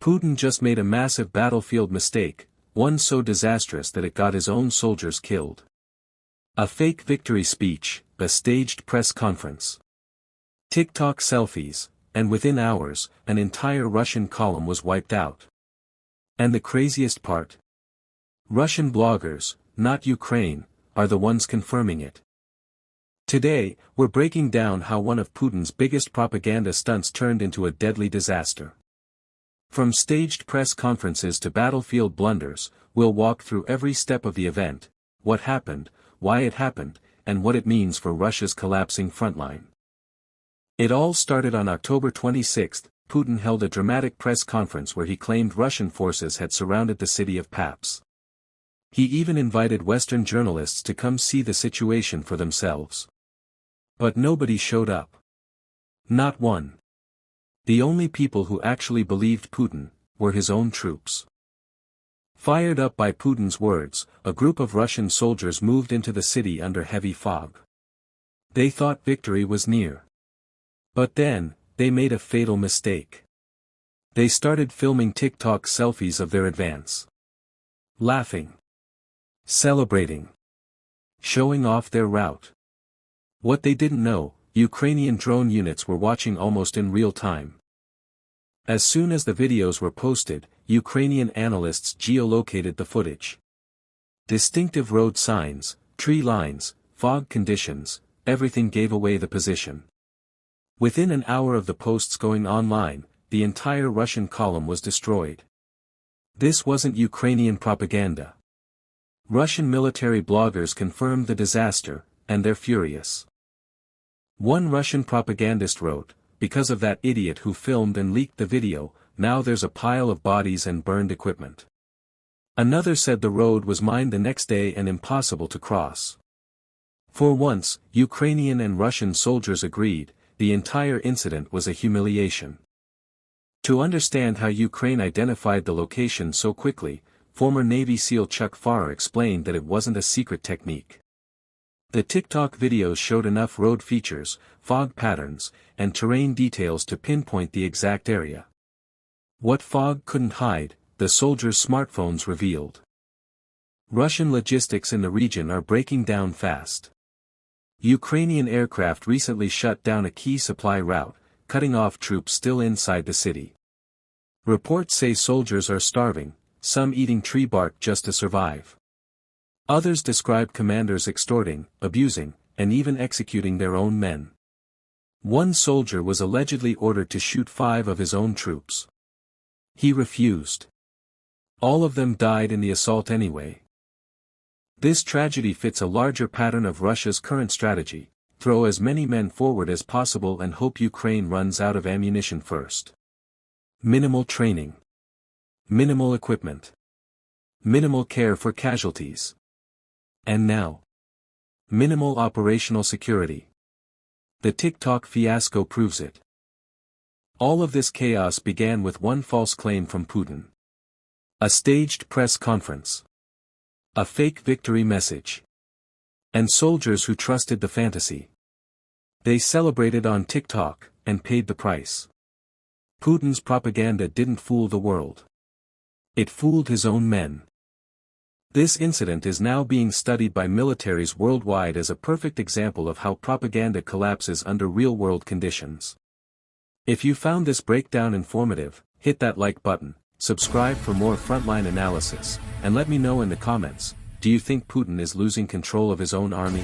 Putin just made a massive battlefield mistake, one so disastrous that it got his own soldiers killed. A fake victory speech, a staged press conference. TikTok selfies, and within hours, an entire Russian column was wiped out. And the craziest part? Russian bloggers, not Ukraine, are the ones confirming it. Today, we're breaking down how one of Putin's biggest propaganda stunts turned into a deadly disaster. From staged press conferences to battlefield blunders, we'll walk through every step of the event, what happened, why it happened, and what it means for Russia's collapsing frontline. It all started on October 26. Putin held a dramatic press conference where he claimed Russian forces had surrounded the city of Paps. He even invited Western journalists to come see the situation for themselves. But nobody showed up. Not one. The only people who actually believed Putin were his own troops. Fired up by Putin's words, a group of Russian soldiers moved into the city under heavy fog. They thought victory was near. But then, they made a fatal mistake. They started filming TikTok selfies of their advance. Laughing. Celebrating. Showing off their route. What they didn't know, Ukrainian drone units were watching almost in real time. As soon as the videos were posted, Ukrainian analysts geolocated the footage. Distinctive road signs, tree lines, fog conditions, everything gave away the position. Within an hour of the posts going online, the entire Russian column was destroyed. This wasn't Ukrainian propaganda. Russian military bloggers confirmed the disaster, and they're furious. One Russian propagandist wrote, "Because of that idiot who filmed and leaked the video, now there's a pile of bodies and burned equipment." Another said the road was mined the next day and impossible to cross. For once, Ukrainian and Russian soldiers agreed, the entire incident was a humiliation. To understand how Ukraine identified the location so quickly, former Navy SEAL Chuck Pfarrer explained that it wasn't a secret technique. The TikTok videos showed enough road features, fog patterns, and terrain details to pinpoint the exact area. What fog couldn't hide, the soldiers' smartphones revealed. Russian logistics in the region are breaking down fast. Ukrainian aircraft recently shut down a key supply route, cutting off troops still inside the city. Reports say soldiers are starving, some eating tree bark just to survive. Others describe commanders extorting, abusing, and even executing their own men. One soldier was allegedly ordered to shoot 5 of his own troops. He refused. All of them died in the assault anyway. This tragedy fits a larger pattern of Russia's current strategy: throw as many men forward as possible and hope Ukraine runs out of ammunition first. Minimal training. Minimal equipment. Minimal care for casualties. And now, minimal operational security. The TikTok fiasco proves it. All of this chaos began with one false claim from Putin. A staged press conference. A fake victory message. And soldiers who trusted the fantasy. They celebrated on TikTok, and paid the price. Putin's propaganda didn't fool the world. It fooled his own men. This incident is now being studied by militaries worldwide as a perfect example of how propaganda collapses under real-world conditions. If you found this breakdown informative, hit that like button, subscribe for more Frontline analysis, and let me know in the comments, do you think Putin is losing control of his own army?